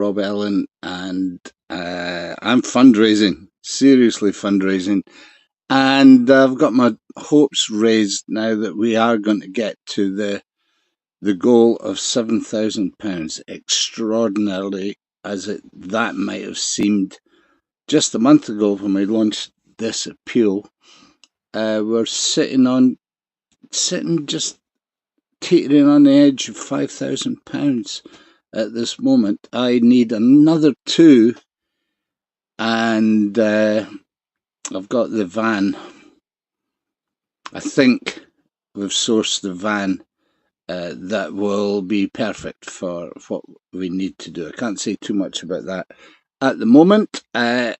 Rob Ellen, and I'm fundraising, seriously fundraising, and I've got my hopes raised now that we are going to get to the goal of £7,000. Extraordinarily as that might have seemed just a month ago when we launched this appeal, we're sitting just teetering on the edge of £5,000 at this moment. I need another two, and I've got the van. I think we've sourced the van that will be perfect for what we need to do. I can't say too much about that at the moment, in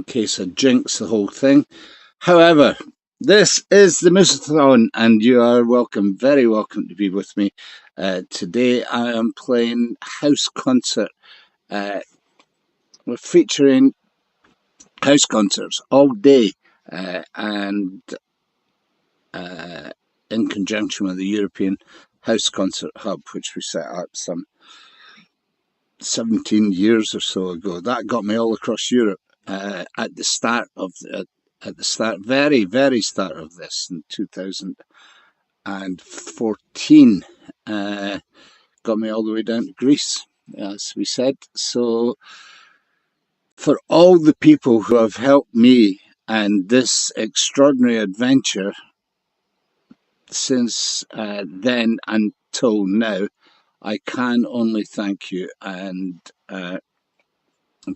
case I jinx the whole thing. However, this is the MOOSE-A-THON, and you are welcome, very welcome to be with me. Today I am playing house concert. We're featuring house concerts all day, and in conjunction with the European House Concert Hub, which we set up some 17 years or so ago. That got me all across Europe at the very, very start of this in 2014. Got me all the way down to Greece, as we said. So for all the people who have helped me and this extraordinary adventure since then until now, I can only thank you. And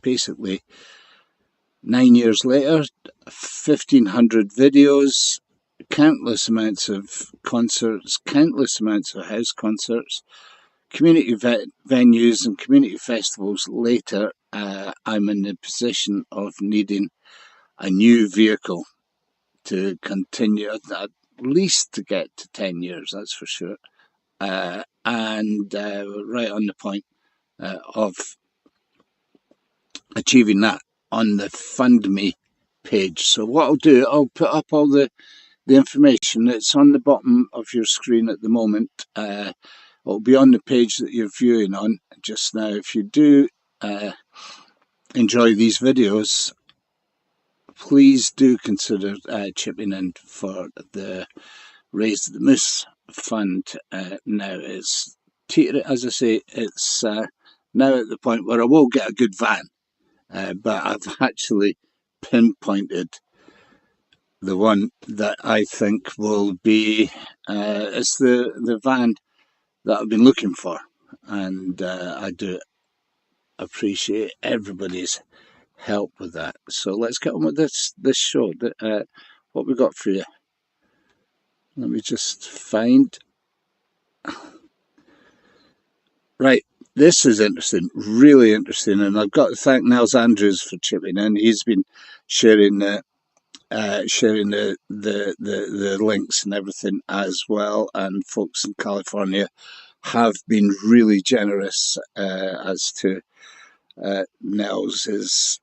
basically, 9 years later, 1,500 videos, countless amounts of concerts, countless amounts of house concerts, community venues and community festivals later, I'm in the position of needing a new vehicle to continue, at least to get to 10 years, that's for sure. And right on the point of achieving that on the Fund Me page. So what I'll do, I'll put up all the information. It's on the bottom of your screen at the moment. It'll be on the page that you're viewing on just now. If you do enjoy these videos, please do consider chipping in for the Raise the Moose Fund. Now it's, as I say, it's now at the point where I will get a good van, but I've actually pinpointed the one that I think will be, it's the van that I've been looking for, and I do appreciate everybody's help with that. So let's get on with this show. What we got for you? Let me just find. Right, this is interesting, really interesting, and I've got to thank Nels Andrews for chipping in. He's been sharing the links and everything as well, and folks in California have been really generous as to Nels's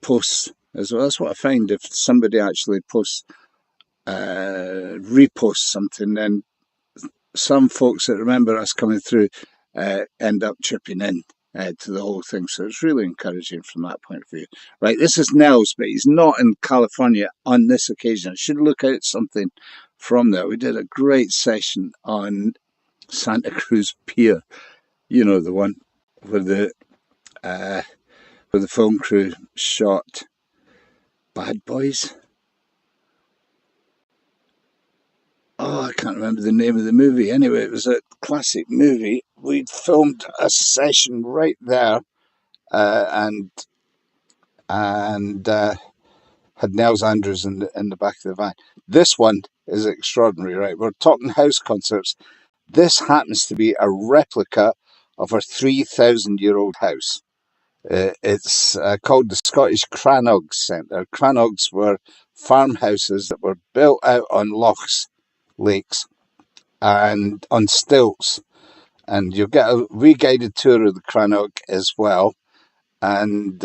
posts as well. That's what I find. If somebody actually reposts something, then some folks that remember us coming through end up chipping in to the whole thing. So it's really encouraging from that point of view. Right, this is Nels, but he's not in California on this occasion. I should look out something from there. We did a great session on Santa Cruz Pier. You know, the one where the film crew shot Bad Boys. Oh, I can't remember the name of the movie. Anyway, it was a classic movie. We'd filmed a session right there, and had Nels Andrews in the back of the van. This one is extraordinary, right? We're talking house concerts. This happens to be a replica of a 3,000-year-old house. It's called the Scottish Crannog Centre. Crannogs were farmhouses that were built out on lochs, lakes, and on stilts. And you'll get a re-guided tour of the Crannog as well. And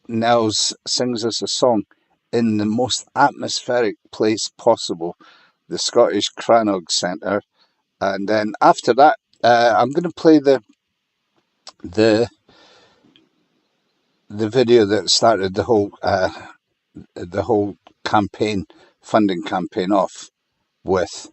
Nels sings us a song in the most atmospheric place possible, the Scottish Crannog Centre. And then after that, I'm going to play the the video that started the whole campaign, funding campaign off with,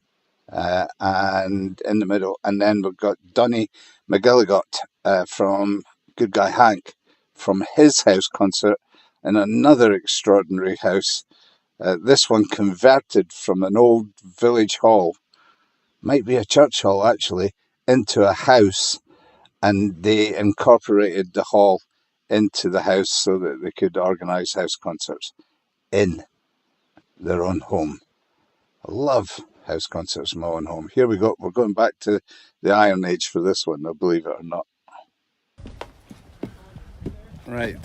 and in the middle, and then we've got Donny Mcelligott from Good Guy Hank from his house concert in another extraordinary house. This one converted from an old village hall, might be a church hall actually, into a house, and they incorporated the hall into the house so that they could organise house concerts in their own home. I love house concerts in my own home. Here we go. We're going back to the Iron Age for this one, I believe it or not. Right.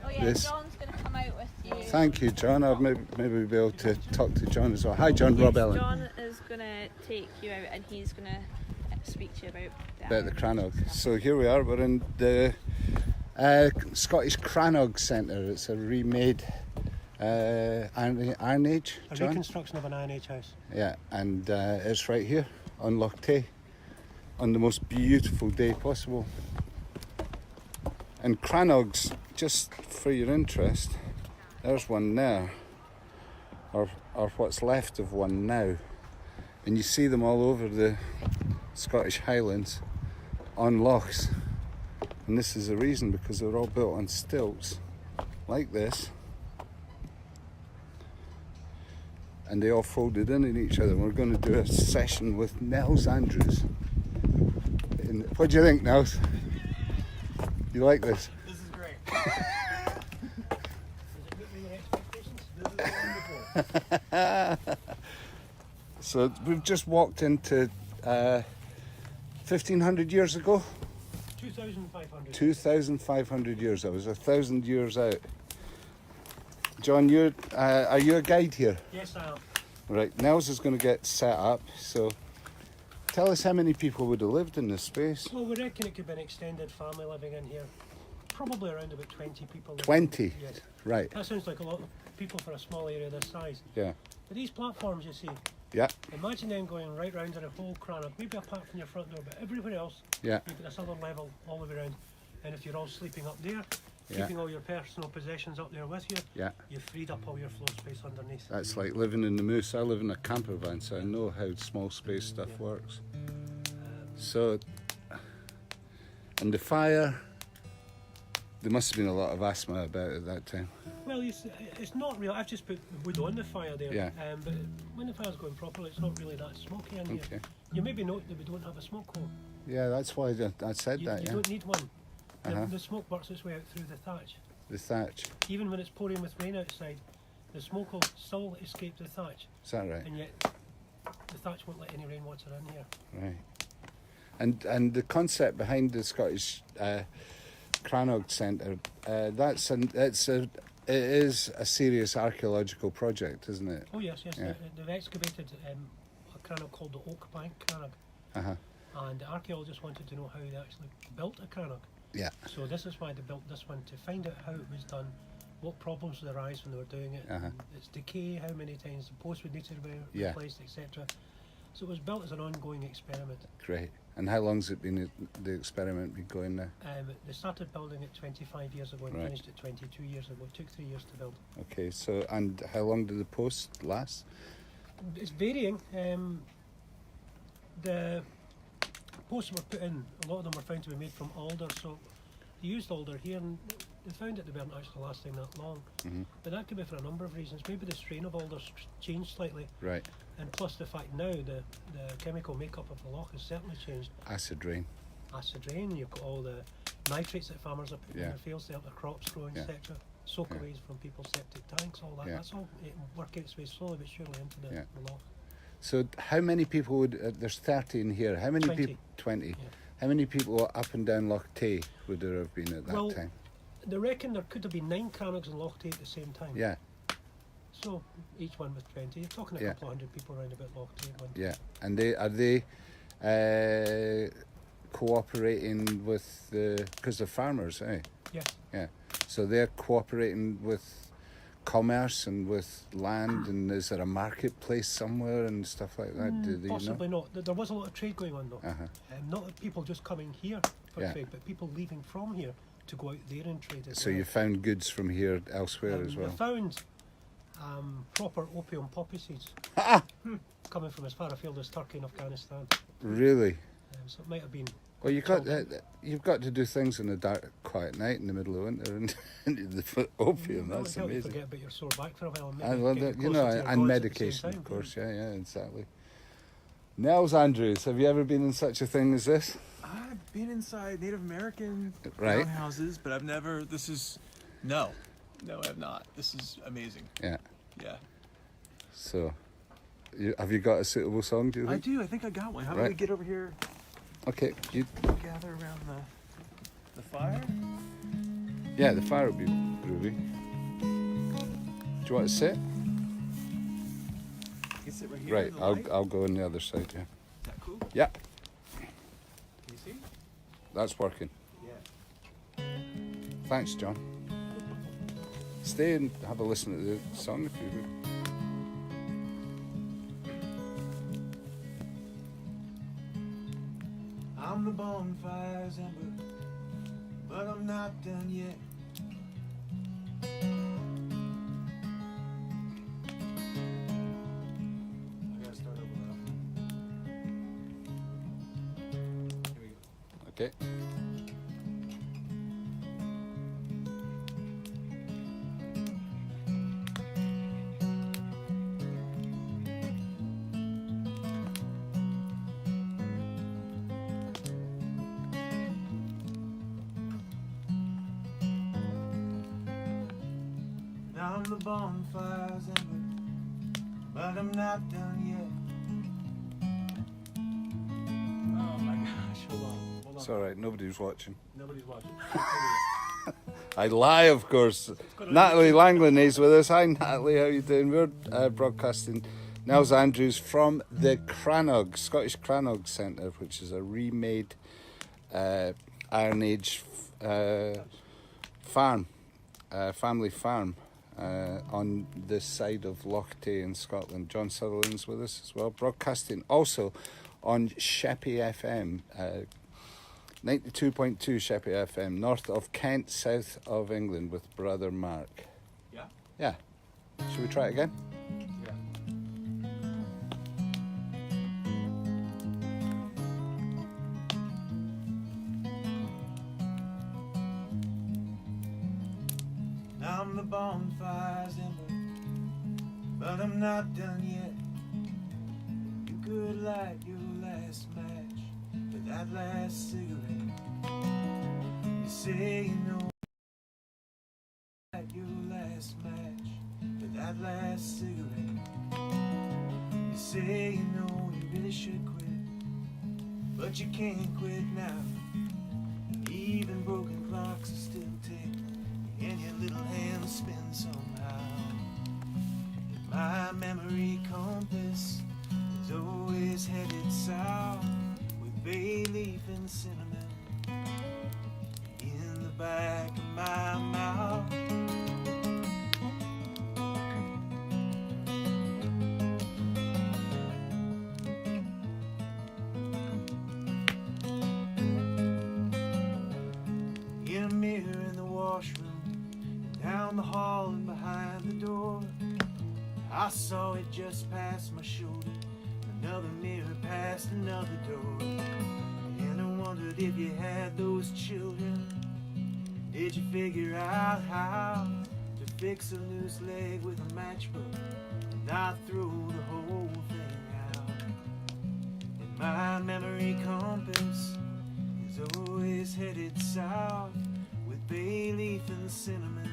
Oh yeah, John's going to come out with you. Thank you, John. I'll maybe be able to talk to John as well. Hi, John. Rob Ellen. John is going to take you out and he's going to speak to you about the Crannog. So here we are. We're in the Scottish Crannog Centre. It's a remade Iron Age. A John? reconstruction of an Iron Age house. Yeah, and it's right here on Loch on the most beautiful day possible. And Crannogs, just for your interest, there's one there, or what's left of one now, and you see them all over the Scottish Highlands on lochs, and this is the reason, because they're all built on stilts like this, and they all folded in each other. We're going to do a session with Nels Andrews. What do you think, Nels? You like this? This is great. Does it meet your expectations? This is wonderful. So we've just walked into 1,500 years ago. 2,500. 2,500 years. I was 1,000 years out. John, are you a guide here? Yes, I am. Right. Nels is going to get set up. So tell us how many people would have lived in this space. Well, we reckon it could be an extended family living in here. Probably around about 20 people. 20? Yes. Right. That sounds like a lot of people for a small area this size. Yeah. But these platforms you see, Yeah. imagine them going right round in a whole Crannog, maybe apart from your front door, but everywhere else, Yeah. you've got this other level all the way around. And if you're all sleeping up there, Yeah. keeping all your personal possessions up there with you, Yeah. you've freed up all your floor space underneath. That's like living in the Moose. I live in a camper van, so I know how small space stuff works. So, and the fire, there must have been a lot of asthma about it at that time. Well, it's not real. I've just put wood on the fire there. Yeah. But when the fire's going properly, it's not really that smoky in here. Okay. You maybe note that we don't have a smoke hole. Yeah, that's why I said You that, yeah. don't need one. Uh-huh. The smoke works its way out through the thatch. The thatch. Even when it's pouring with rain outside, the smoke will still escape the thatch. Is that right? And yet, the thatch won't let any rainwater in here. Right. And the concept behind the Scottish Crannog Centre, it is a serious archaeological project, isn't it? Oh yes, yes. Yeah. They've excavated a Crannog called the Oak Bank Crannog. Uh-huh. And the archaeologists wanted to know how they actually built a Crannog. Yeah. So this is why they built this one, to find out how it was done, what problems would arise when they were doing it, Uh-huh. its decay, how many times the post would need to be Yeah. replaced, etc. So it was built as an ongoing experiment. Great. And how long's it been, the experiment been going now? They started building it 25 years ago and Right. finished it 22 years ago. It took 3 years to build. Okay, so, and how long did the post last? It's varying. The posts that were put in, a lot of them were found to be made from alder, so they used alder here and they found that they weren't actually lasting that long. Mm-hmm. But that could be for a number of reasons. Maybe the strain of alders changed slightly, Right. and plus the fact now the chemical makeup of the loch has certainly changed. Acid rain. Acid rain, you've got all the nitrates that farmers are putting Yeah. in their fields to help their crops grow, Yeah. etc. Soak Yeah. aways from people's septic tanks, all that. Yeah. That's all working its way slowly but surely into the Yeah. loch. So how many people would, there's 30 in here, how many 20. people, 20, Yeah. how many people up and down Loch would there have been at that Well, time? They reckon there could have been 9 Crannogs in Loch at the same time. Yeah, So each one with 20. You're talking a Yeah. couple of hundred people around about Loch one. yeah. And are they cooperating with because they're farmers, eh? Yes. Yeah. So they're cooperating with commerce and with land, and is there a marketplace somewhere and stuff like that? Do they Possibly know? not. There was a lot of trade going on though. Uh-huh. Not people just coming here for Yeah. trade, but people leaving from here to go out there and trade as So well. you found goods from here elsewhere as I well. found proper opium poppy seeds coming from as far afield as Turkey and Afghanistan. Really? So it might have been. Well, you've got to do things on a dark, quiet night in the middle of winter and the opium. That would That's help you amazing. forget about your sore back for a while. And And, maybe well, get you closer know, to your and gods at the same medication, time. of course. Yeah, exactly. Nels Andrews, have you ever been in such a thing as this? I've been inside Native American Right. houses, but I've never. No, I have not. This is amazing. Yeah. Yeah, So, have you got a suitable song, do you I think? do. I think I got one. How about Right. we get over here, Okay. gather around the fire? Yeah, the fire will be groovy. Do you want to sit? You can sit right here. Right, in the light. I'll go on the other side, yeah. Is that cool? Yeah, Can you see? that's working. Yeah. Thanks, John. Stay and have a listen to the song if you would. I'm the bonfire's ember, but I'm not done yet. I gotta start over now. Here we go. Okay. I'm the bonfire's ember, but I'm not done yet. Oh my gosh, hold on. It's all right, nobody's watching. Nobody's watching. I lie, of course. Natalie Langland is with us. Hi, Natalie, how you doing? We're broadcasting Nels Andrews from the Crannog, Scottish Crannog Centre, which is a remade Iron Age farm, family farm on this side of Loch in Scotland. John Sutherland's with us as well, broadcasting also on Sheppey FM. 92.2 Sheppey FM, north of Kent, south of England, with brother Mark. Yeah? Yeah. Should we try it again? Yeah. I'm the bonfire's ember, but I'm not done yet. You could light your last match for that last cigarette. You say you know, light your last match for that last cigarette. You say you know you really should quit, but you can't quit now. Even broken clocks are still ticking, and your little hands spin somehow. And my memory compass is always headed south, with bay leaf and cinnamon in the back of my mouth. In a mirror in the washroom, and down the hall and behind the door, I saw it just past my shoulder. Another mirror past another door, and I wondered if you had those children. Did you figure out how to fix a loose leg with a matchbook and not throw the whole thing out? And my memory compass is always headed south, with bay leaf and cinnamon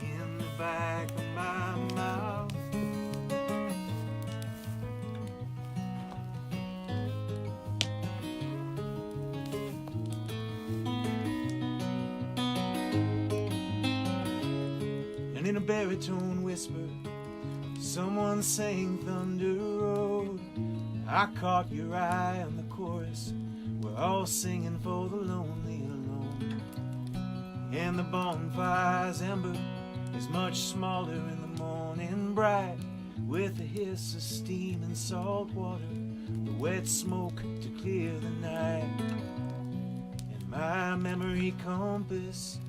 in the back of my mouth. And in a baritone whisper, someone sang Thunder Road. I caught your eye on the chorus. We're all singing for the lonely alone. And the bonfire's ember is much smaller in the morning bright, with a hiss of steam and salt water, the wet smoke to clear the night. memory compass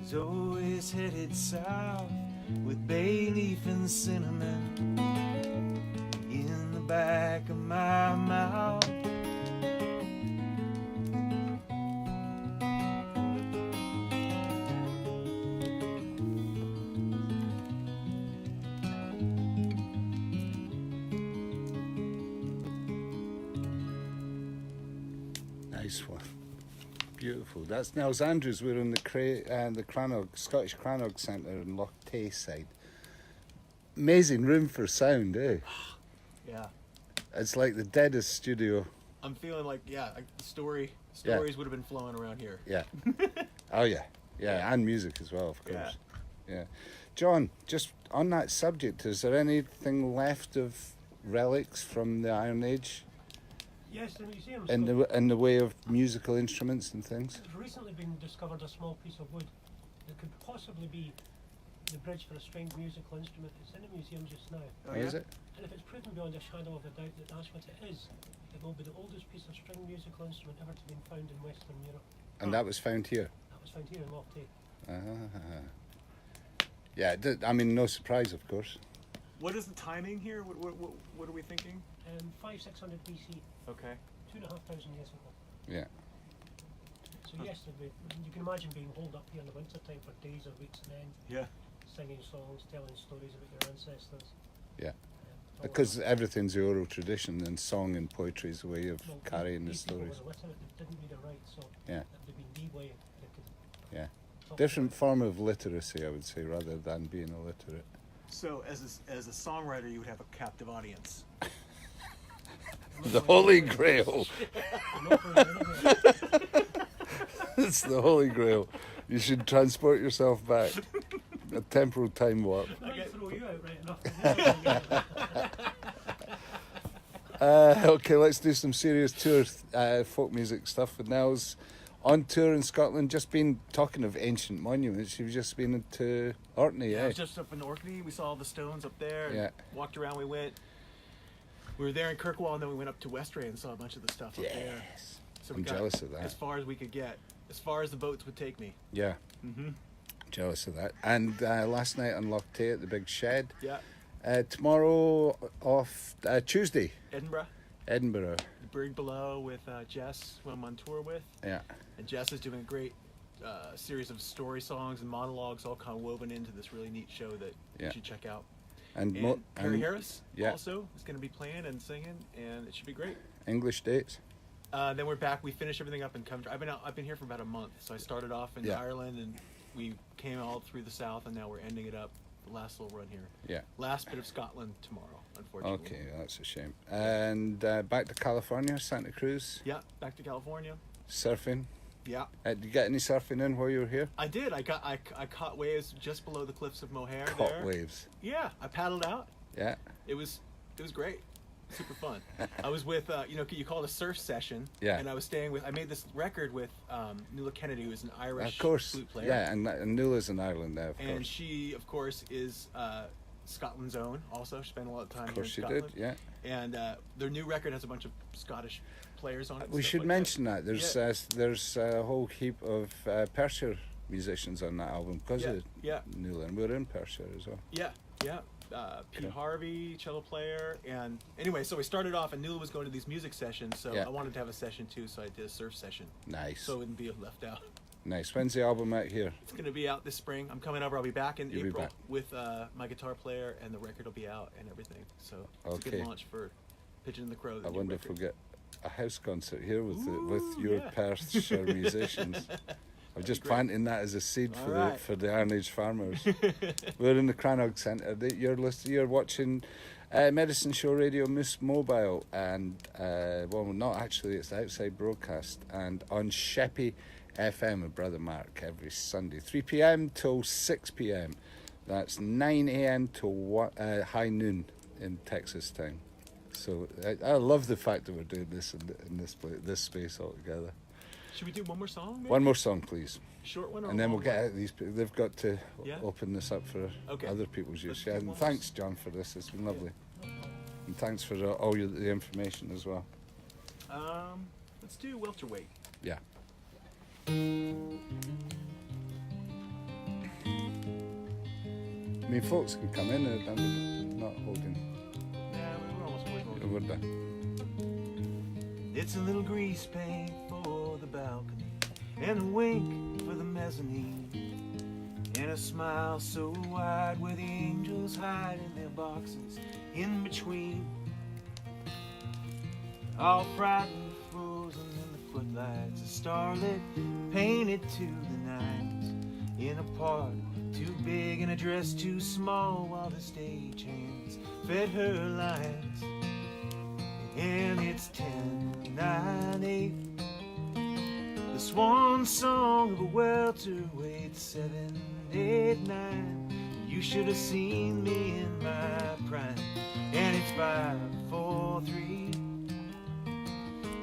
is always headed south, with bay leaf and cinnamon in the back of my mouth. Nice one. Beautiful. That's Nels Andrews. We're in the Crannog, Scottish Crannog Centre in Loch side. Amazing room for sound, eh? Yeah. It's like the deadest studio. I'm feeling like, like stories Yeah. would have been flowing around here. Yeah. Oh yeah. Yeah, and music as well, of course. Yeah. John, just on that subject, is there anything left of relics from the Iron Age Yes, the museum's in the way of musical instruments and things? There's recently been discovered a small piece of wood that could possibly be the bridge for a stringed musical instrument. It's in the museum just now. Oh, is it? And if it's proven beyond a shadow of a doubt that that's what it is, it will be the oldest piece of stringed musical instrument ever to have been found in Western Europe. And that was found here? That was found here in Loch. Yeah, I mean, no surprise, of course. What is the timing here? What are we thinking? 600 BC, Okay. 2,500 years ago. Yeah. So yes, you can imagine being holed up here in the winter time for days or weeks and then Yeah. singing songs, telling stories about your ancestors. Yeah. all Because that. everything's the oral tradition, and song and poetry is a way of Well, carrying the these people stories. were illiterate, they didn't read or write, so Yeah. that would have been the way they could Yeah. talk Different about form of literacy, I would say, rather than being illiterate. So as a songwriter, you would have a captive audience. it. The Holy Grail. Not for anyway. It's the Holy Grail. You should transport yourself back. A temporal time warp. I might throw you out right enough. Okay, let's do some serious tour folk music stuff with Nels. On tour in Scotland, just been talking of ancient monuments. You've just been to Orkney, I eh? was just up in Orkney. We saw all the stones up there. And Yeah. Walked around. We were there in Kirkwall, and then we went up to Westray and saw a bunch of the stuff up there. Yes. So I'm jealous of that. as far as we could get, as far as the boats would take me. Yeah. Mm-hmm. Jealous of that. And last night on Loch Tay at the Big Shed. Yeah. Tomorrow off Tuesday, Edinburgh, Edinburgh. the Brig Below with Jess, who I'm on tour with. Yeah. And Jess is doing a great series of story songs and monologues all kind of woven into this really neat show that Yeah. you should check out. And, And Harry Harris yeah. also is going to be playing and singing, and it should be great. English dates. Then we're back. We finish everything up in Coventry. I've been here for about a month, so I started off in Yeah. Ireland, and we came all through the south, and now we're ending it up. The last little run here. Yeah. Last bit of Scotland tomorrow, unfortunately. Okay, that's a shame. And back to California, Santa Cruz, Yeah, back to California. surfing. Yeah, Did you get any surfing in while you were here? I did. I caught waves just below the cliffs of Mohair. Caught there. waves. Yeah, I paddled out. Yeah. It was great. Super fun. I was with you call it a surf session. Yeah. And I made this record with Nuala Kennedy, who's an Irish Of course. flute player. Yeah, and Nuala's in Ireland there, of And course. she, of course, is Scotland's own. Also, she spent a lot of time Of here in course she Scotland. did, yeah. And their new record has a bunch of Scottish players on it. and We stuff should like mention that. There's Yeah. there's a whole heap of Perthshire musicians on that album because of Yeah. Nuala, and we're in Perthshire as well. Yeah, yeah. Pete Okay. Harvey, cello player, and anyway, so we started off, and Nuala was going to these music sessions, so Yeah. I wanted to have a session too, so I did a surf session, Nice. so it wouldn't be left out. Nice. When's the album out here? It's going to be out this spring. I'm coming over. I'll be back in You'll be April back. with my guitar player, and the record will be out and everything. So it's a Okay. good launch for Pigeon and the Crow. the I new wonder if record. we'll get a house concert here with Ooh, with your yeah. Perthshire musicians. I'm just great. planting that as a seed All for right. the Iron Age farmers. We're in the Crannog Centre. You're watching Medicine Show Radio Moose Mobile, and well, not actually. It's the outside broadcast, and on Sheppey FM with Brother Mark every Sunday, 3 p.m. till 6 p.m. That's 9 a.m. till high noon in Texas time. So I love the fact that we're doing this in this space altogether. Should we do one more song? Maybe? One more song, please. Short one, or And then a we'll long get one? out these people. They've got to Yeah? open this up for Okay. other people's use. Let's do Yeah, one and more thanks, John, for this. It's been lovely. And thanks for all the information as well. Let's do Welterweight. Yeah. I mean, folks can come in and I'm not holding. Yeah, we were almost fully We're done. It's a little grease paint for the balcony, and a wink for the mezzanine, and a smile so wide where the angels hide in their boxes in between. All frightened, frozen in the footlights, a starlit painted to the nines, in a part too big and a dress too small, while the stagehands fed her lines. And it's 10, 9, 8, the swan song of a welterweight. 7, 8, 9, you should have seen me in my prime. And it's 5, 4, 3,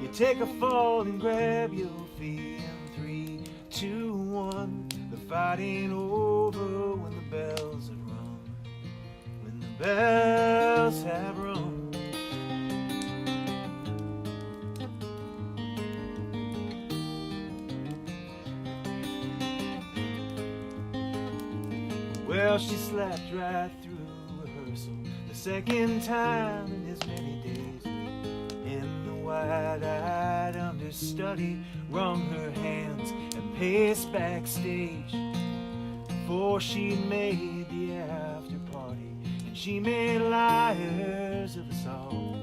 you take a fall and grab your feet. And 3, 2, 1, the fight ain't over when the bells have rung, when the bells have rung. Well, she slept right through rehearsal, the second time in as many days. And the wide-eyed understudy wrung her hands and paced backstage. For she'd made the after party, and she made liars of us all,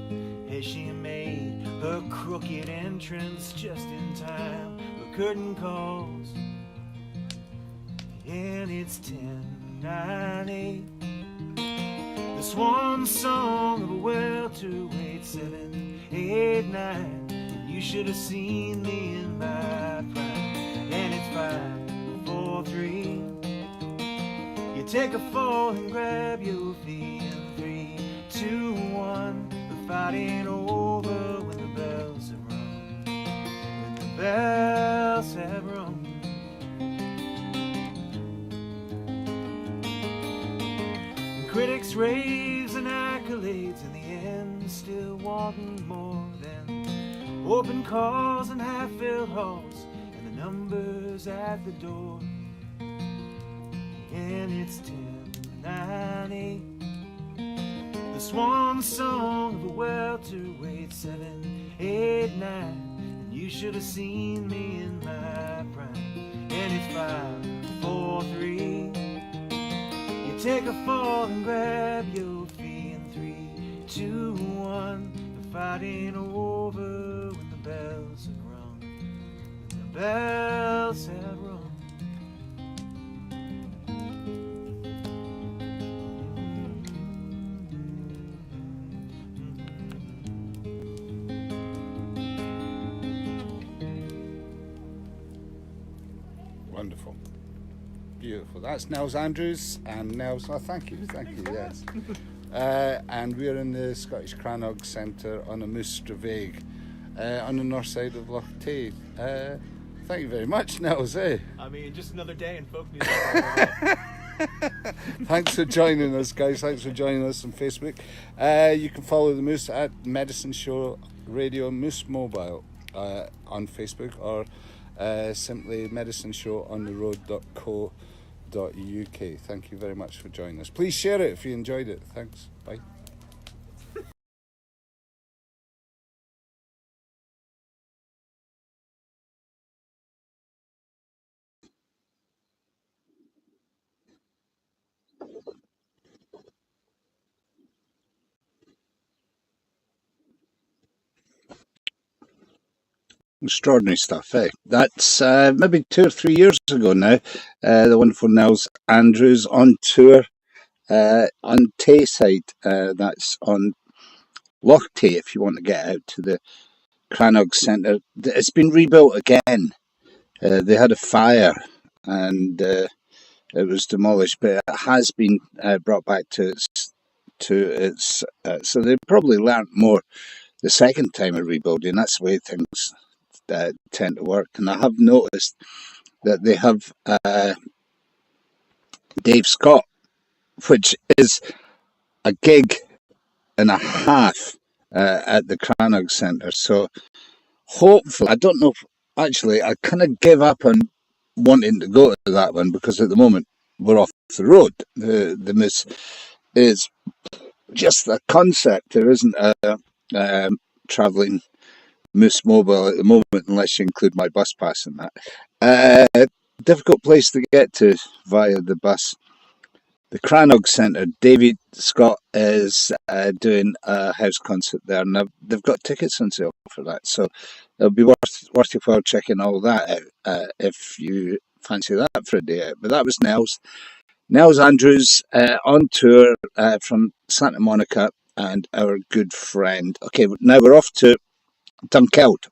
as she made her crooked entrance just in time for curtain calls. And it's 10, 9, 8, the swan song of a welterweight. 7, 8, 9, you should have seen me in my prime. And it's 5, 4, 3, you take a fall and grab your feet. And 3, 2, 1, the fight ain't over when the bells have rung, when the bells have rung. Critics raves and accolades, in the end still wanting more than open calls and half-filled halls and the numbers at the door. And it's 10, 9, 8, the swan song of a welterweight. 7, 8, 9, and you should have seen me in my prime. And it's 5, 4, 3, take a fall and grab your feet. And 3, 2, 1, the fight ain't over when the bells have rung, when the bells have rung. Wonderful. Beautiful. That's Nels Andrews, and Nels, oh, thank you, yes. And we're in the Scottish Crannog Centre on a Stravaig on the north side of Loch. Thank you very much, Nels. I mean, just another day in folk music. Thanks for joining us, guys. Thanks for joining us on Facebook. You can follow the Moose at Medicine Show Radio Moose Mobile on Facebook, or simply medicineshowontherroad.co.uk. Thank you very much for joining us. Please share it if you enjoyed it. Thanks. Bye. Extraordinary stuff, eh? That's maybe 2 or 3 years ago now. The wonderful Nels Andrews on tour on Tayside. That's on Loch Tay if you want to get out to the Crannog Centre. It's been rebuilt again. They had a fire and it was demolished, but it has been brought back to its. So they probably learnt more the second time of rebuilding. That's the way things tend to work. And I have noticed that they have Dave Scott, which is a gig and a half at the Crannog Centre. So hopefully, I don't know actually, I kind of gave up on wanting to go to that one because at the moment we're off the road. The Moose is just a concept. There isn't a travelling Moose Mobile at the moment, unless you include my bus pass and that. Difficult place to get to via the bus. The Crannog Centre, David Scott is doing a house concert there, and they've got tickets on sale for that. So it'll be worth your while checking all that out if you fancy that for a day out. But that was Nels Andrews on tour from Santa Monica, and our good friend. Okay, now we're off to Dunkeld.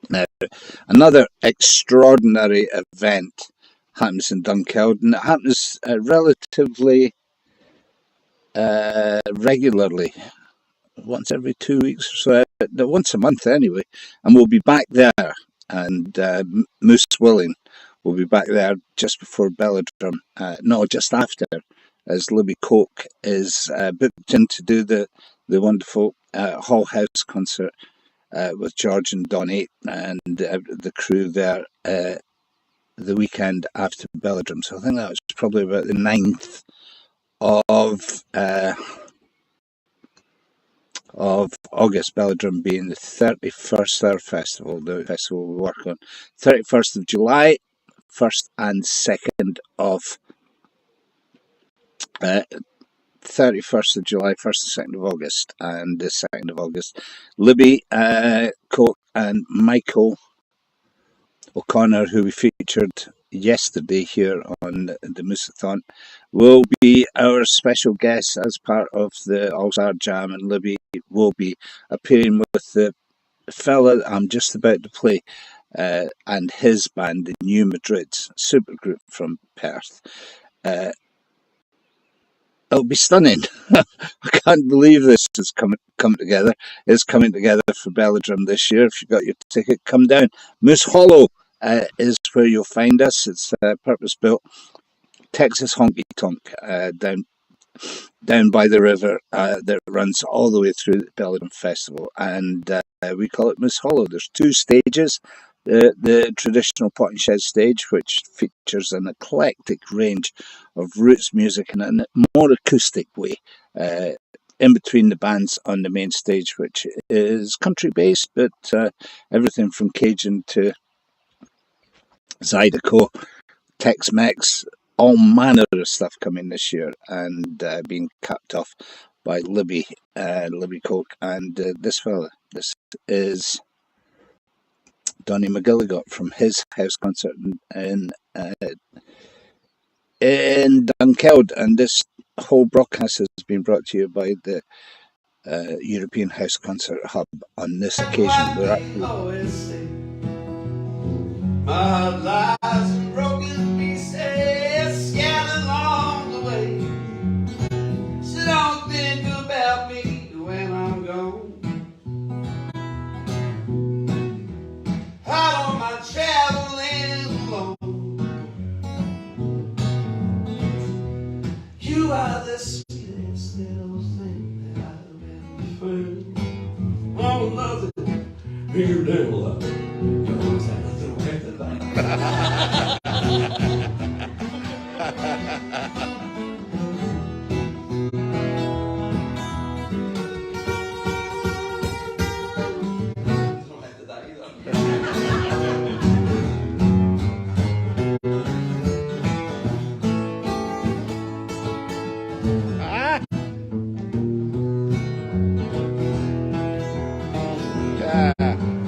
Now, another extraordinary event happens in Dunkeld, and it happens relatively regularly, once every 2 weeks or so, once a month anyway, and we'll be back there, and Moose willing, we'll be back there just before Belladrum, no, just after, as Libby Coke is booked in to do the wonderful Hall House concert with George and Donny and the crew there the weekend after Belladrum. So I think that was probably about the 9th of August, Belladrum being the 31st, our festival, the festival we work on. 31st of July, 1st and 2nd of 31st of July, 1st and 2nd of August, and the 2nd of August. Libby, Coke and Michael O'Connor, who we featured yesterday here on the MOOSE-A-THON, will be our special guest as part of the All-Star Jam, and Libby will be appearing with the fella I'm just about to play and his band, the New Madrids, supergroup from Perth. It'll be stunning. I can't believe this is come together. It's coming together for Belladrum this year. If you got your ticket, come down. Moose Hollow is where you'll find us. It's purpose-built Texas honky-tonk down by the river that runs all the way through the Belladrum Festival, and we call it Moose Hollow. There's 2 stages. The traditional pot and shed stage, which features an eclectic range of roots music in a more acoustic way, in between the bands on the main stage, which is country based, but everything from Cajun to Zydeco, Tex-Mex, all manner of stuff coming this year, and being capped off by Libby Coke and this fella. This is Donny Mcelligott from his house concert in Dunkeld, and this whole broadcast has been brought to you by the European House Concert Hub. On this occasion, we're actually my lies and broken pieces scattered along the way. So don't think about me when I'm gone. Out on my traveling alone. You are the sweetest little thing that I've ever found. Oh, nothing. Here devil.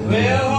Well,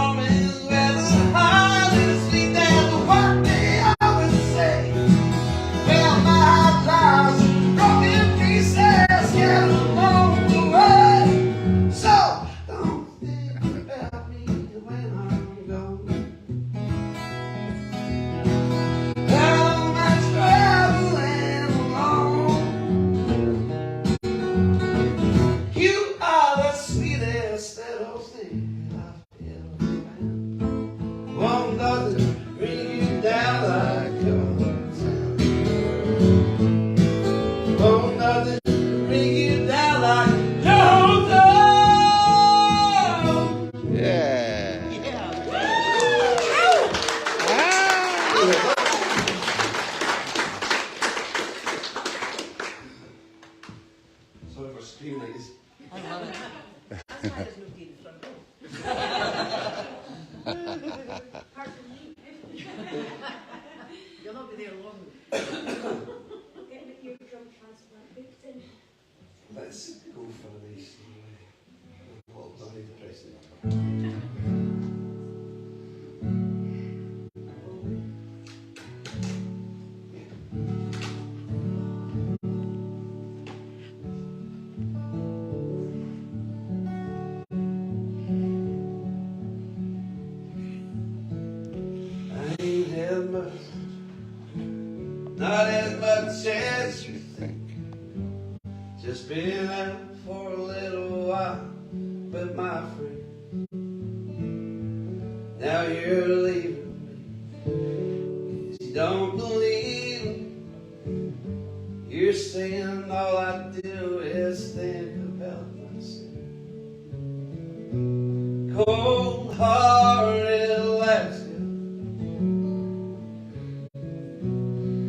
Sorry for screaming. I love it. That's why there's nobody in the front row. Apart from me. You'll not be there long. Get your drum transplant booked in. Let's go for a nice little Donny depressing. I ain't had much, not as much as you think. Just been out for a little while with my friend. Now you're leaving me, 'cause you don't believe me. You're saying all I do is think about myself. Cold-hearted Alaska,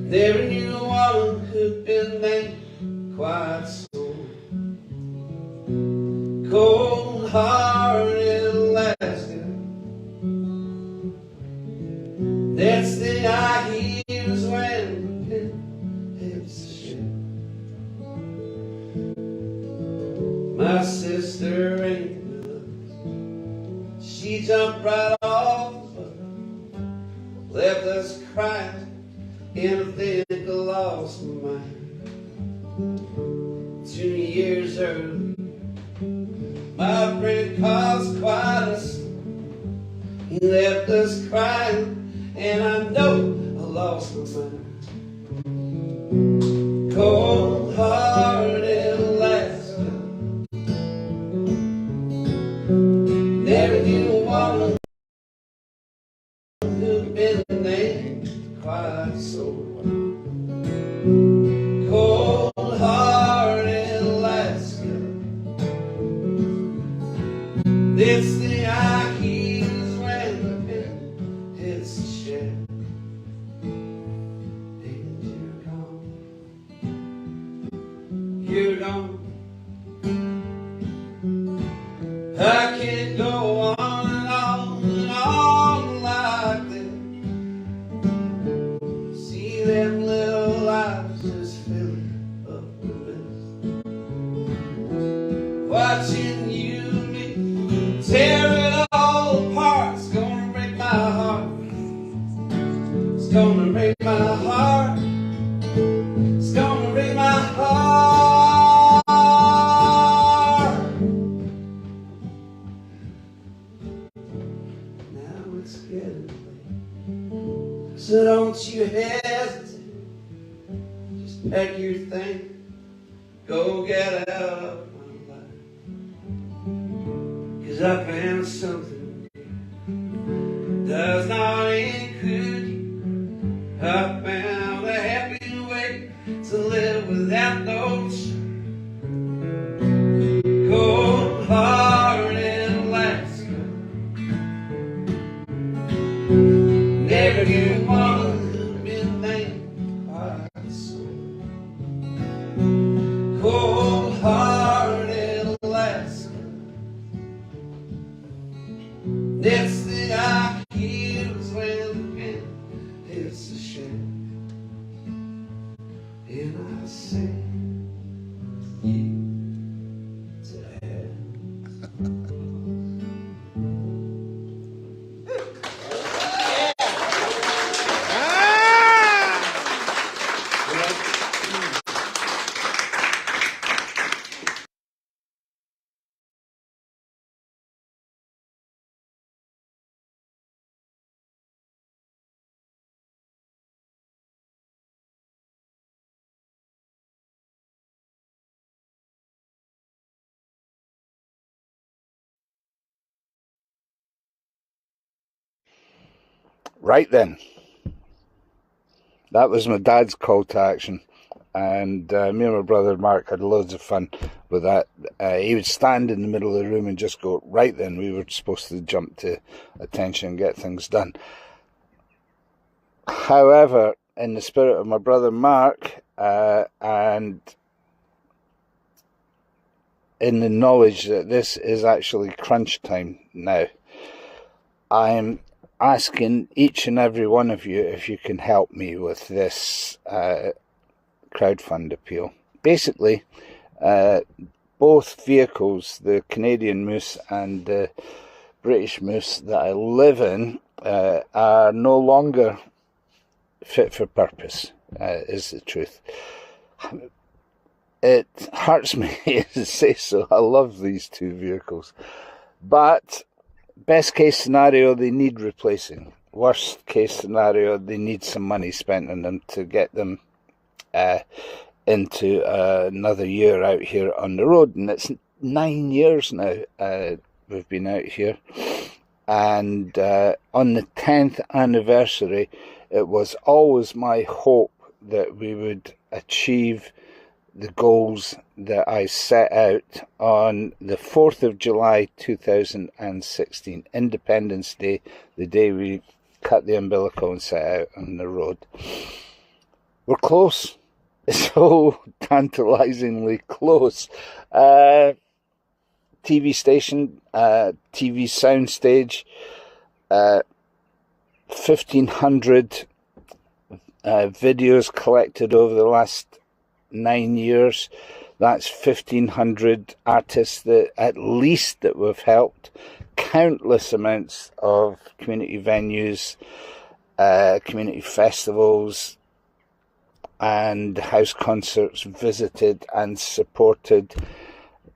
never knew one who'd been named quite so. Cold-hearted Alaska, next thing I hear is when the pen hits the ship. My sister ain't with us. She jumped right off the boat, left us crying in a think I lost my mind. 2 years early, my friend caused quite a storm. He left us crying, and I know I lost my mind. Cold-hearted Alaska, never knew a woman who'd been named quite so. Cold-hearted Alaska, this thing I hear is when the pen hits the shed. And you're gone. You're gone. I can't go on and on and on like this. See them little eyes just filling up with mist. Watching you and me tear it all apart. It's gonna break my heart. It's gonna break my heart. It's gonna break my heart. Now it's getting late, so don't you hesitate. Just pack your things, go get out of my life. 'Cause I found something does not include you. I found a happy way to live without no shame. Cold-hearted Alaska, never knew one who'd been named quite so. Cold-hearted Alaska, next thing I hear is when the pen hits the shed. And I sing you to heaven. Right then, that was my dad's call to action, and me and my brother Mark had loads of fun with that. He would stand in the middle of the room and just go, right then. We were supposed to jump to attention and get things done. However, in the spirit of my brother Mark, and in the knowledge that this is actually crunch time now, I'm asking each and every one of you if you can help me with this crowdfund appeal. Basically, both vehicles, the Canadian Moose and the British Moose that I live in, are no longer fit for purpose, is the truth. It hurts me to say so. I love these two vehicles. But best case scenario, they need replacing. Worst case scenario, they need some money spent on them to get them into another year out here on the road. And it's 9 years now we've been out here. And on the 10th anniversary, it was always my hope that we would achieve the goals that I set out on the 4th of July 2016, Independence Day, the day we cut the umbilical and set out on the road. We're close. So tantalizingly close. TV station, TV soundstage, 1,500 videos collected over the last 9 years. That's 1,500 artists that at least that we've helped. Countless amounts of community venues, community festivals, and house concerts visited and supported.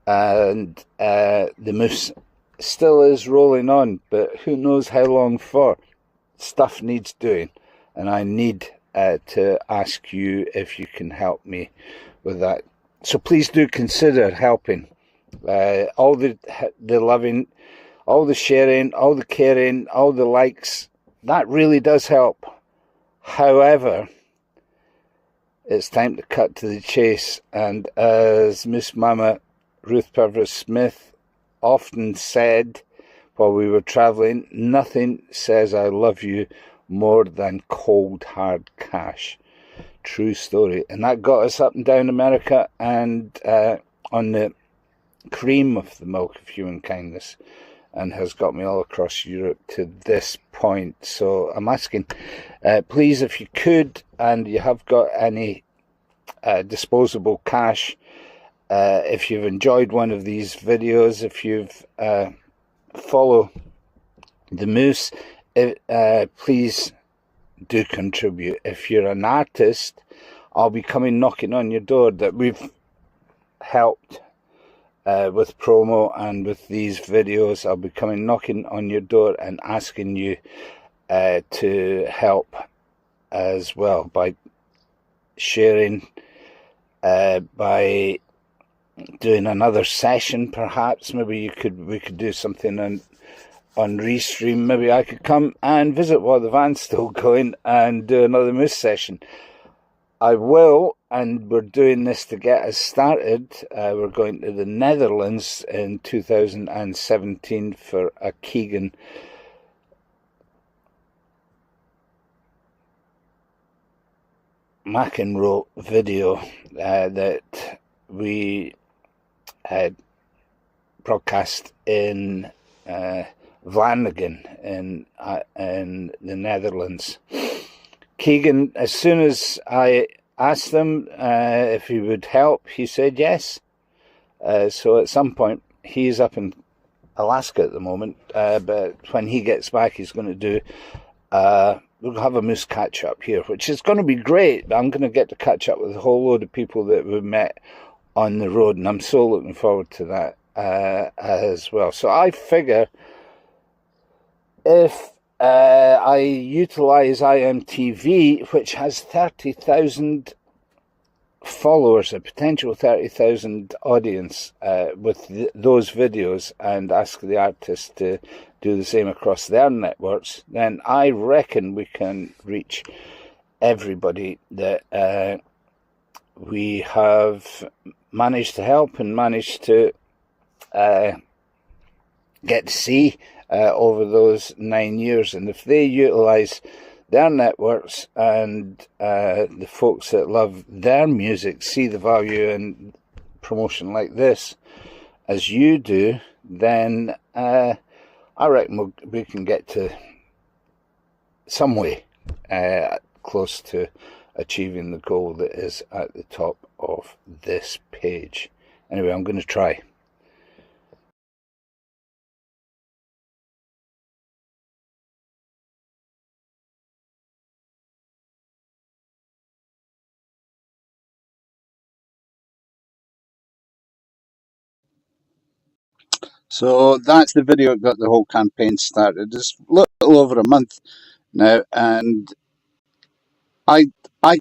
And the Moose still is rolling on, but who knows how long for. Stuff needs doing, and I need to ask you if you can help me with that. So please do consider helping. All the loving, all the sharing, all the caring, all the likes, that really does help. However, it's time to cut to the chase, and as Miss Mama Ruth Purvis Smith often said while we were travelling, nothing says I love you more than cold hard cash. True story. And that got us up and down America and on the cream of the milk of human kindness, and has got me all across Europe to this point. So I'm asking, please, if you could, and you have got any disposable cash, if you've enjoyed one of these videos, if you've follow the Moose, please do contribute. If you're an artist, I'll be coming knocking on your door that we've helped with promo and with these videos. I'll be coming knocking on your door and asking you to help as well by sharing, by doing another session perhaps. Maybe we could do something on Restream. Maybe I could come and visit while the van's still going and do another Moose session. I will, and we're doing this to get us started. We're going to the Netherlands in 2017 for a Keegan McEnroe video that we had broadcast in Vlaanderen in the Netherlands. Keegan, as soon as I asked him if he would help, he said yes. So at some point, he's up in Alaska at the moment, but when he gets back, he's going to do, we'll have a Moose catch-up here, which is going to be great. I'm going to get to catch up with a whole load of people that we've met on the road, and I'm so looking forward to that as well. So I figure if I utilise IMTV, which has 30,000 followers, a potential 30,000 audience with those videos, and ask the artists to do the same across their networks, then I reckon we can reach everybody that we have managed to help and managed to get to see over those 9 years. And if they utilise their networks and the folks that love their music see the value in promotion like this as you do, then I reckon we can get to some way close to achieving the goal that is at the top of this page. Anyway, I'm going to try. So that's the video that got the whole campaign started. It's a little over a month now, and I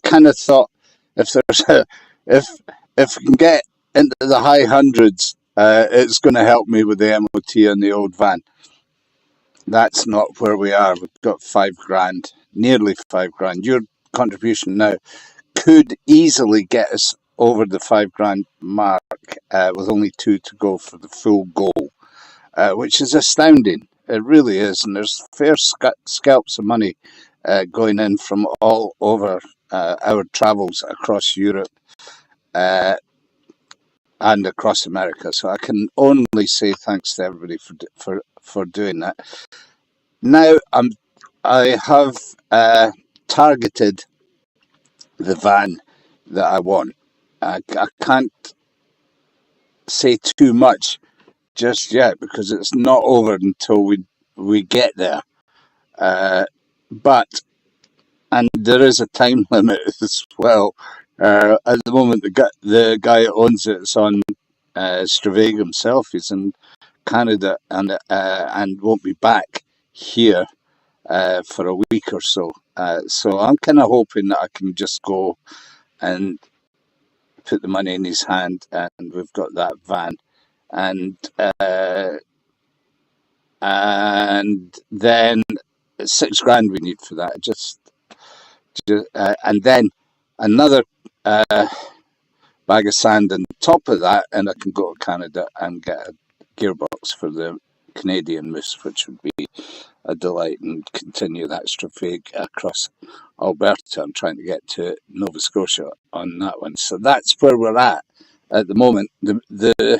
kind of thought if there's if we can get into the high hundreds, it's going to help me with the MOT on the old van. That's not where we are. We've got £5,000, nearly £5,000. Your contribution now could easily get us over the £5,000 mark with only 2 to go for the full goal, which is astounding. It really is, and there's fair scalps of money going in from all over our travels across Europe and across America. So I can only say thanks to everybody for doing that. Now I have targeted the van that I want. I can't say too much just yet because it's not over until we get there. But and there is a time limit as well. At the moment, the guy that owns it's on Stravaig himself. He's in Canada and won't be back here for a week or so. So I'm kind of hoping that I can just go and put the money in his hand, and we've got that van, and then it's £6,000 we need for that. And then another bag of sand on top of that, and I can go to Canada and get a gearbox for the Canadian moose, which would be a delight, and continue that Stravaig across Alberta. I'm trying to get to Nova Scotia on that one. So that's where we're at the moment. The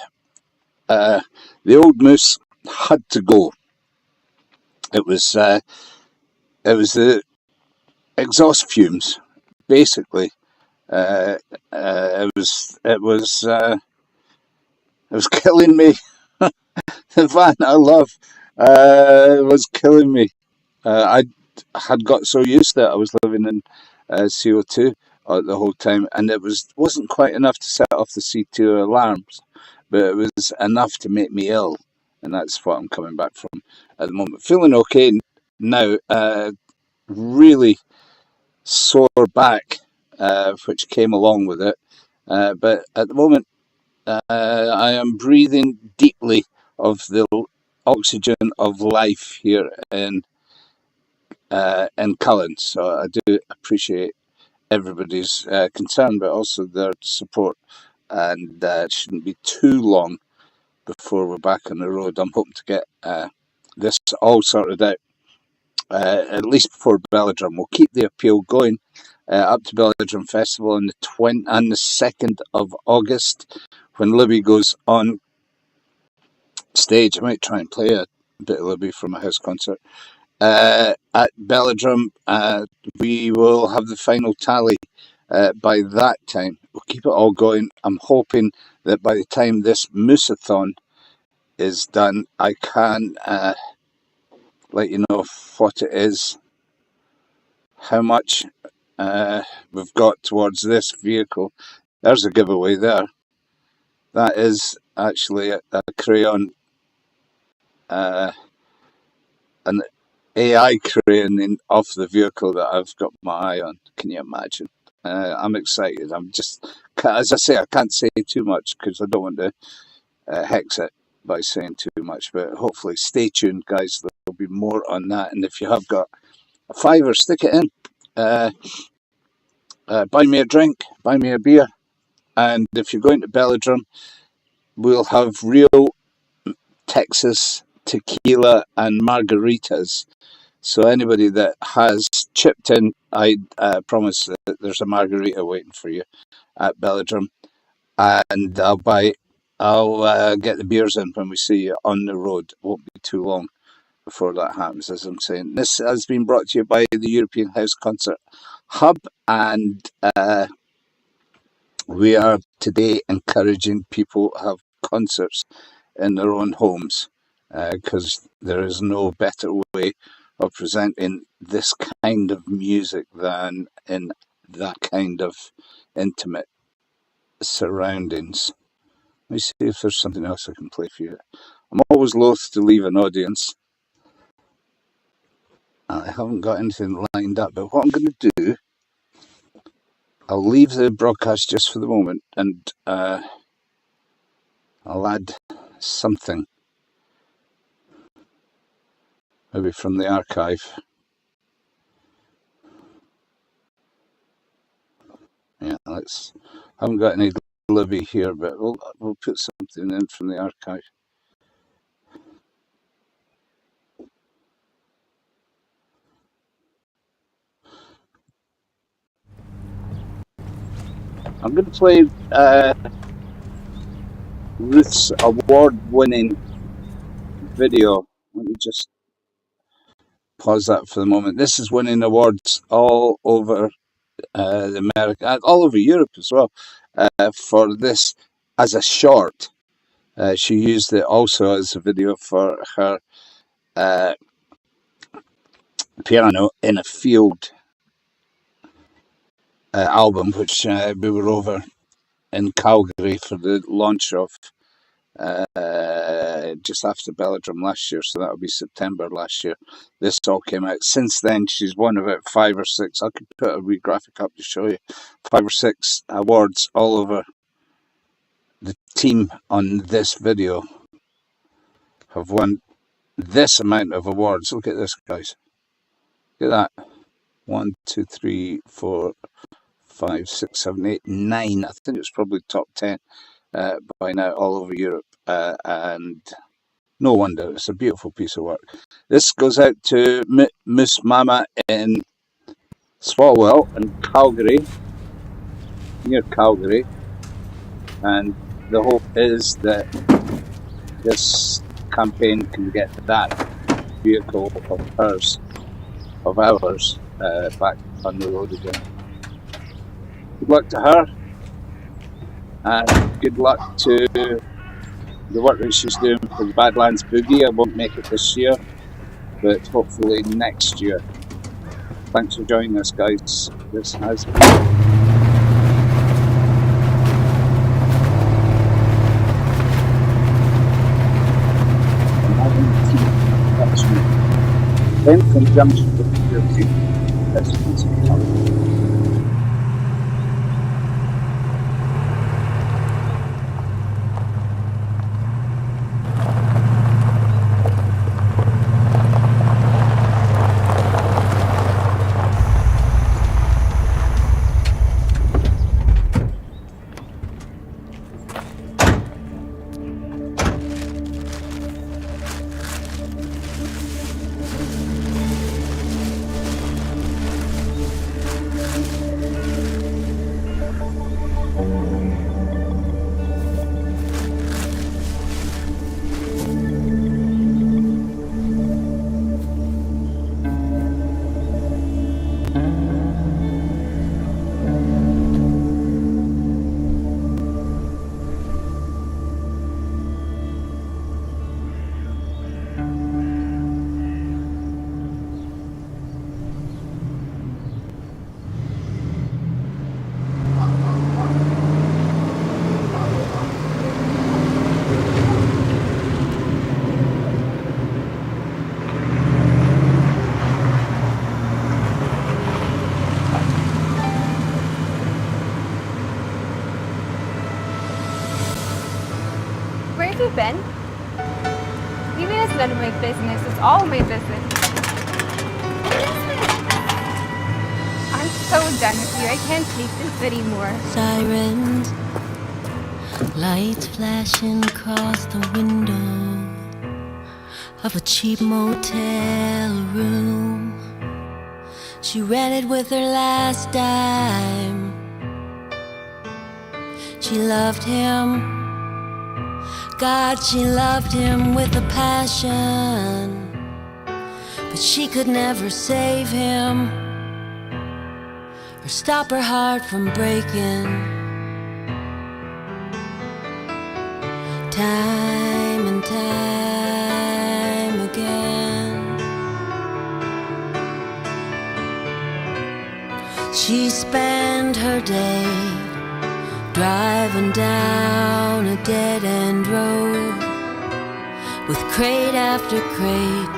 old moose had to go. It was the exhaust fumes, basically. It was killing me. The van I love was killing me. I had got so used to it. I was living in CO2 the whole time, and it wasn't quite enough to set off the C2 alarms, but it was enough to make me ill, and that's what I'm coming back from at the moment. Feeling okay now. Really sore back, which came along with it, but at the moment I am breathing deeply of the oxygen of life here in Cullen. So I do appreciate everybody's concern, but also their support. And it shouldn't be too long before we're back on the road. I'm hoping to get this all sorted out at least before Belladrum. We'll keep the appeal going up to Belladrum Festival on the 2nd of August, when Libby goes on stage. I might try and play a bit of Libby from a house concert. At Belladrum, we will have the final tally by that time. We'll keep it all going. I'm hoping that by the time this MOOSE-A-THON is done, I can let you know what it is, how much we've got towards this vehicle. There's a giveaway there. That is actually a crayon, an AI crayon off the vehicle that I've got my eye on. Can you imagine? I'm excited. I'm just, as I say, I can't say too much because I don't want to hex it by saying too much, but hopefully stay tuned, guys. There'll be more on that, and if you have got a fiver, stick it in. Buy me a drink, buy me a beer, and if you're going to Belladrum, we'll have real Texas tequila and margaritas So anybody that has chipped in, I promise that there's a margarita waiting for you at Belladrum, and I'll get the beers in when we see you on the road. It won't be too long before that happens, as I'm saying. This has been brought to you by the European House Concert Hub, and we are today encouraging people to have concerts in their own homes, because there is no better way of presenting this kind of music than in that kind of intimate surroundings. Let me see if there's something else I can play for you. I'm always loath to leave an audience. I haven't got anything lined up, but what I'm going to do, I'll leave the broadcast just for the moment, and I'll add something, maybe from the archive. Yeah, I haven't got any Libby here, but we'll put something in from the archive. I'm going to play Ruth's award-winning video. Let me just pause that for the moment. This is winning awards all over America, all over Europe as well, for this as a short. She used it also as a video for her Piano in a Field album, which we were over in Calgary for the launch of just after Belladrum last year, so that'll be September last year. This all came out. Since then, she's won about 5 or 6. I could put a wee graphic up to show you. 5 or 6 awards all over. The team on this video have won this amount of awards. Look at this, guys. Look at that. 1, 2, 3, 4, 5, 6, 7, 8, 9. I think it's probably top 10 by now all over Europe. And no wonder, it's a beautiful piece of work. This goes out to Miss Mama in Swalwell in Calgary, near Calgary. And the hope is that this campaign can get that vehicle of ours, back on the road again. Good luck to her, and good luck to the work that she's doing for the Badlands Boogie. I won't make it this year, but hopefully next year. Thanks for joining us, guys. This has been in conjunction with the European Presidency Council. Where have you been? You mean it's none of my business? It's all my business. I'm so done with you. I can't take this anymore. Sirens, lights flashing across the window. of a cheap motel room she rented with her last dime. She loved him, God, she loved him with a passion, but she could never save him or stop her heart from breaking. Time and time again, she spent her day driving down a dead-end road with crate after crate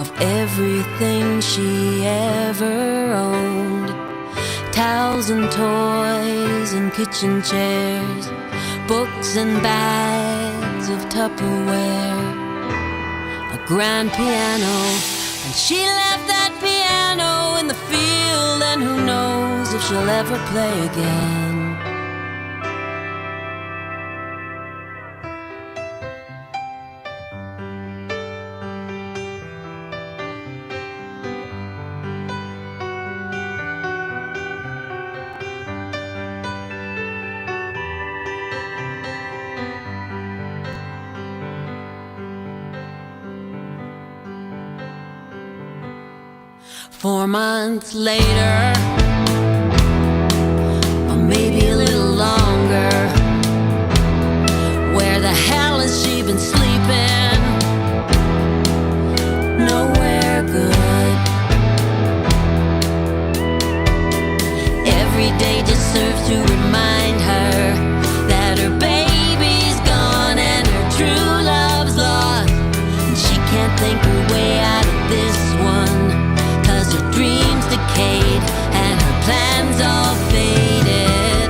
of everything she ever owned. Towels and toys and kitchen chairs, books and bags of Tupperware, a grand piano, and she left that piano in the field, and who knows if she'll ever play again. Four months later, or maybe a little longer, where the hell has she been sleeping? Nowhere good. Every day just serves to remind her that her baby's gone and her true love's lost, and she can't think her way out of this one. Her dreams decayed and her plans all faded.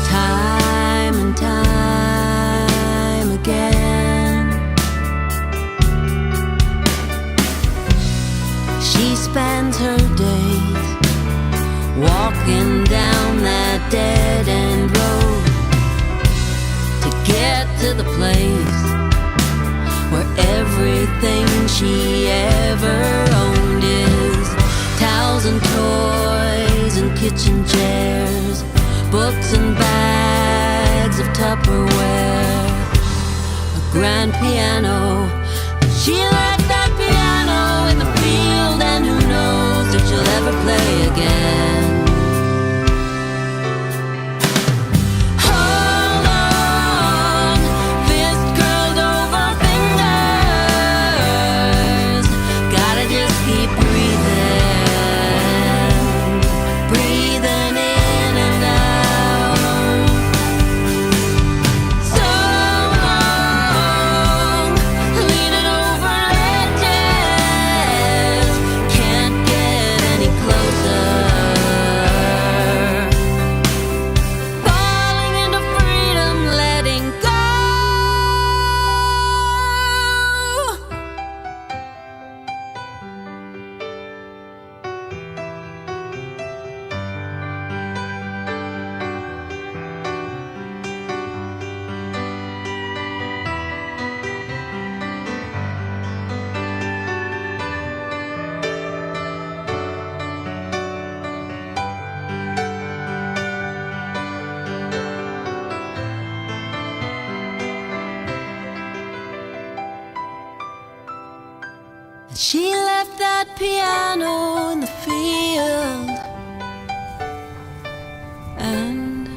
Time and time again, she spends her days walking down that dead-end road to get to the place where everything she ever owned is. Towels and toys and kitchen chairs, books and bags of Tupperware, a grand piano. She left that piano in the field, and who knows if she'll ever play again. Hold on, fist curled over fingers, gotta just keep breathing. She left that piano in the field, and